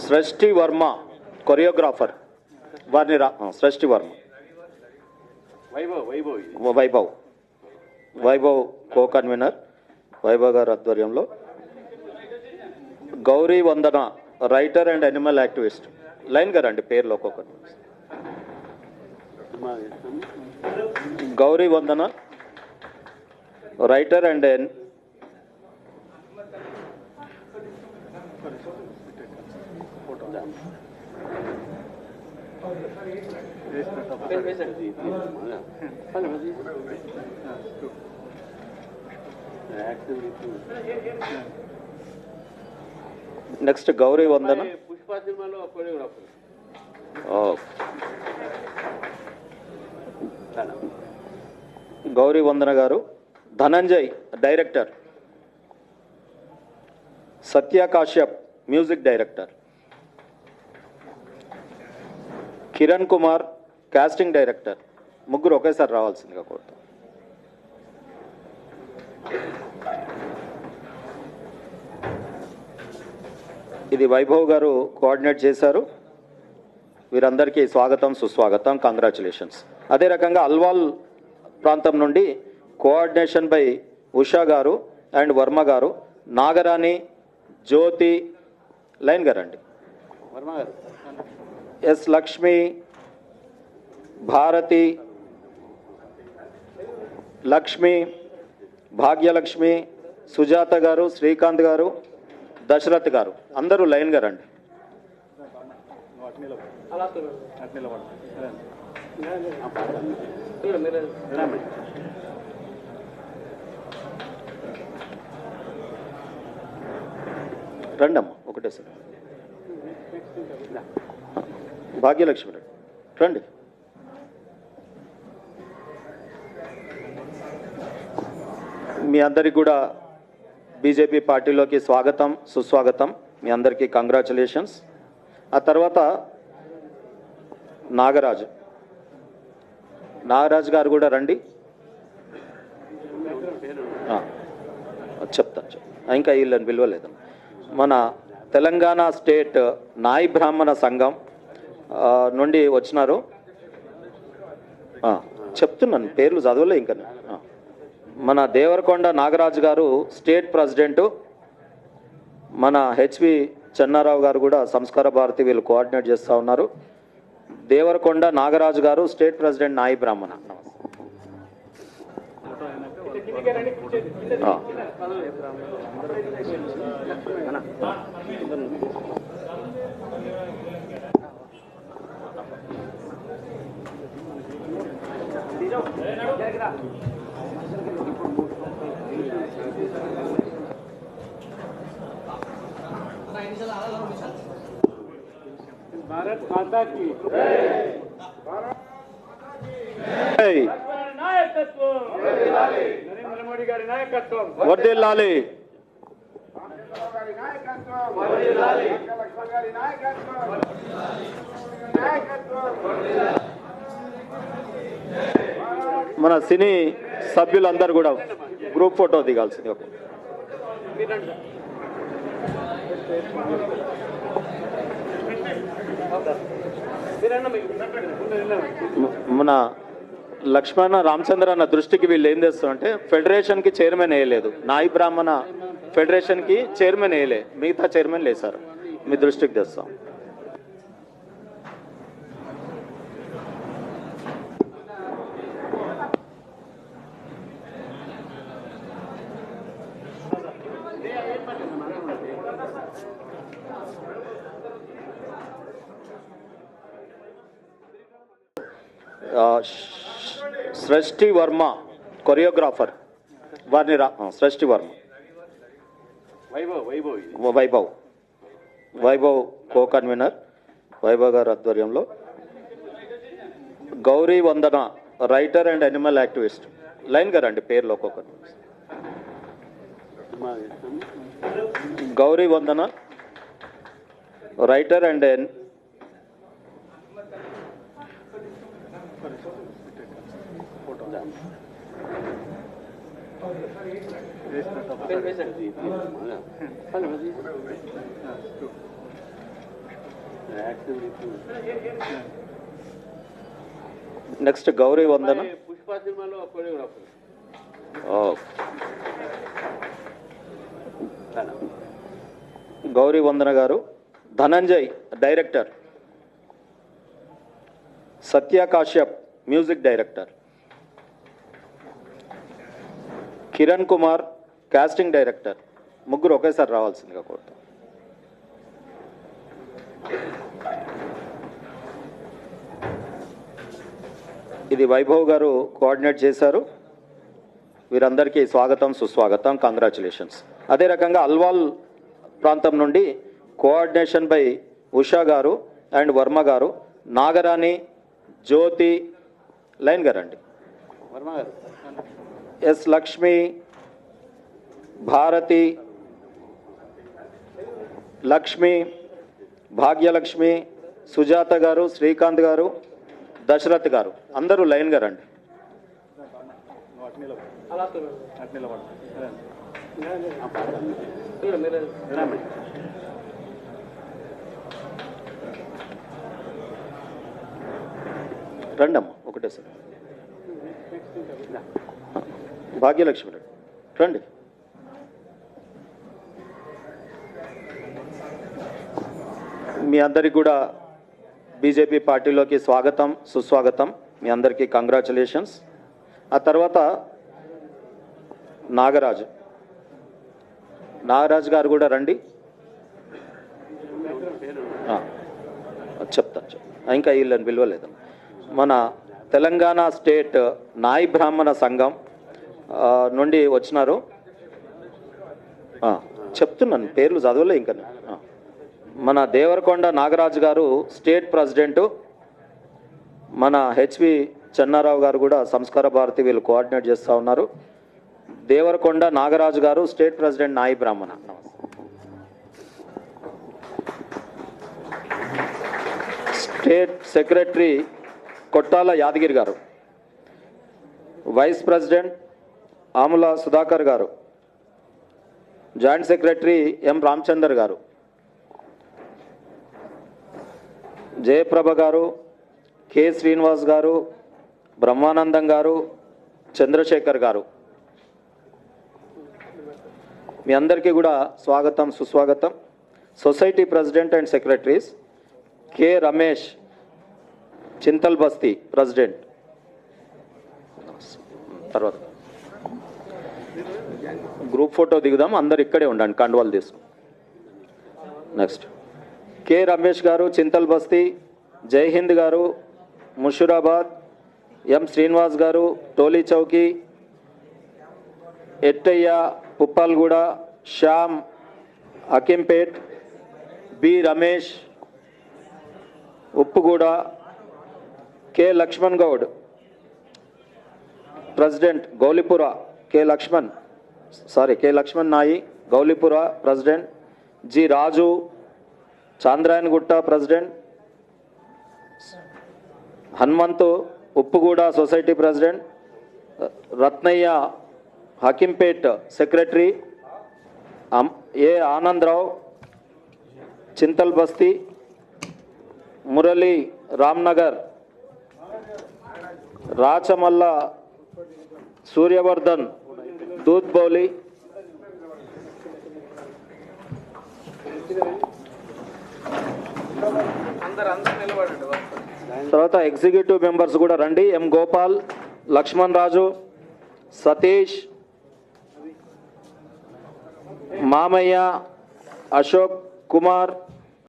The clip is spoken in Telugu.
సృష్టి వర్మ కొరియోగ్రాఫర్ వారిని సృష్టి వర్మ వైభవ్ కో కన్వీనర్ వైభవ్ గారి ఆధ్వర్యంలో Gauri Vandana writer and animal activist లైన్ గారు అండి పేర్లు ఒక్కొక్కరు Gauri Vandana writer and next Gauri Vandana Pushpa సినిమాలో కొరియోగ్రాఫర్ గౌరీ వందన గారు Dhananjay director Satya Kashyap music director Kiran Kumar casting director ముగ్గురు ఒకేసారి రావాల్సిందిగా కోరుతాం ఇది వైభవ్ గారు కోఆర్డినేట్ చేశారు వీరందరికీ స్వాగతం సుస్వాగతం కంగ్రాచులేషన్స్ అదే రకంగా అల్వాల్ ప్రాంతం నుండి కోఆర్డినేషన్ బై ఉషా గారు అండ్ వర్మ గారు నాగరాణి జ్యోతి లైన్ గారు అండి వర్మ గారు ఎస్ లక్ష్మి భారతి లక్ష్మి భాగ్యలక్ష్మి సుజాత గారు శ్రీకాంత్ గారు దశరథ్ గారు అందరూ లైన్ గారు అండి రండమ్మా ఒకటే సార్ భాగ్యలక్ష్మి రండి మీ అందరికి కూడా బీజేపీ పార్టీలోకి స్వాగతం సుస్వాగతం మీ అందరికీ కంగ్రాచులేషన్స్ ఆ తర్వాత నాగరాజు గారు కూడా రండి చెప్తాను ఇంకా వీళ్ళని పిలవలేదు మన తెలంగాణ స్టేట్ నాయి బ్రాహ్మణ సంఘం నుండి వచ్చినారు చెప్తున్నాను పేర్లు చదవలే ఇంకా మన దేవరకొండ నాగరాజు గారు స్టేట్ ప్రెసిడెంటు మన హెచ్వి చెన్నారావు గారు కూడా సంస్కార భారతి వీళ్ళు కోఆర్డినేట్ చేస్తూ ఉన్నారు దేవరకొండ నాగరాజు గారు స్టేట్ ప్రెసిడెంట్ నాయి బ్రాహ్మణ भारत माता की నాయకత్వం నరేంద్ర మోడీ గారి నాయకత్వం వర్ధిల్లాలి మన సినీ సభ్యులందరూ కూడా గ్రూప్ ఫోటో దిగాల్సింది ఒక మన లక్ష్మణ రామచంద్ర అన్న దృష్టికి వీళ్ళు ఏం చేస్తారంటే ఫెడరేషన్కి చైర్మన్ వేయలేదు నాయి బ్రాహ్మణ ఫెడరేషన్కి చైర్మన్ వేయలే మిగతా చైర్మన్ లేసారు మీ దృష్టికి తెస్తాం సృష్టి వర్మ కొరియోగ్రాఫర్ వారిని సృష్టి వర్మ వైభవ్ కో కన్వీనర్ వైభవ్ గారి ఆధ్వర్యంలో Gauri Vandana writer and animal activist లైన్ గారు అండి పేర్లు ఒక్కొక్కరు Gauri Vandana writer and next Gauri Vandana. Pushpa సినిమాలో కొరియోగ్రాఫర్. గౌరీ వందన గారు. Dhananjay director. Satya Kashyap music director. Kiran Kumar casting director. ముగ్గురు ఒకేసారి రావాల్సిందిగా కోరుతాం. ఇది వైభవ్ గారు కోఆర్డినేట్ చేశారు. వీరందరికీ స్వాగతం, సుస్వాగతం, కంగ్రాచులేషన్స్. అదే రకంగా అల్వాల్ ప్రాంతం నుండి కోఆర్డినేషన్ బై ఉషా గారు అండ్ వర్మ గారు, నాగరాణి, జ్యోతి, లైన్ గారండి, వర్మ గారు, ఎస్ లక్ష్మి, భారతి, లక్ష్మి, భాగ్యలక్ష్మి, సుజాత గారు, శ్రీకాంత్ గారు, దశరథ్ గారు, అందరూ లైన్ గారండి. రండమ్మా ఒకటేసారి. భాగ్యలక్ష్మి రండి. మీ అందరికి కూడా బీజేపీ పార్టీలోకి స్వాగతం, సుస్వాగతం. మీ అందరికీ కంగ్రాచులేషన్స్. ఆ తర్వాత నాగరాజు గారు కూడా రండి. చెప్తాను. ఇంకా వీళ్ళని పిలవలేదు. మన తెలంగాణ స్టేట్ నాయి బ్రాహ్మణ సంఘం నుండి వచ్చినారు. చెప్తున్నాను, పేర్లు చదవలే ఇంకా. మన దేవరకొండ నాగరాజు గారు స్టేట్ ప్రెసిడెంటు. మన హెచ్వి చెన్నారావు గారు కూడా సంస్కార భారతి, వీళ్ళు కోఆర్డినేట్ చేస్తూ ఉన్నారు. దేవరకొండ నాగరాజు గారు స్టేట్ ప్రెసిడెంట్ నాయి బ్రాహ్మణ. స్టేట్ సెక్రటరీ కొట్టాల యాదగిరి గారు. వైస్ ప్రెసిడెంట్ ఆముల సుధాకర్ గారు. జాయింట్ సెక్రటరీ ఎం రామచందర్ గారు. జయప్రభ గారు, కె శ్రీనివాస్ గారు, బ్రహ్మానందం గారు, చంద్రశేఖర్ గారు, మీ అందరికీ కూడా స్వాగతం, సుస్వాగతం. Society president and secretaries K Ramesh, Chintal Basti president. తర్వాత గ్రూప్ ఫోటో దిగుదాం, అందరు ఇక్కడే ఉండండి, కండువాలు తీసుకు. నెక్స్ట్ కె రమేష్ గారు, చింతల్ బస్తీ. జై హింద్ గారు, ముషురాబాద్. ఎం శ్రీనివాస్ గారు, Toli Chowki. Ettayya, Puppalguda. Shyam, Hakimpet. B Ramesh, Uppuguda. K Lakshman Goud, president Gowlipura. K Lakshman Nai, Gowlipura president. G Raju, Chandrayangutta president. Hanumanthu, Uppuguda society president. Ratnaiah, Hakimpet secretary. A Anand Rao, Chintal Basti. Murali, Ramnagar. Rachamalla Suryavardhan, Doodhbowli. తర్వాత ఎగ్జిక్యూటివ్ మెంబర్స్ కూడా రండి. ఎం గోపాల్, లక్ష్మణ్ రాజు, సతీష్, మామయ్య, అశోక్ కుమార్,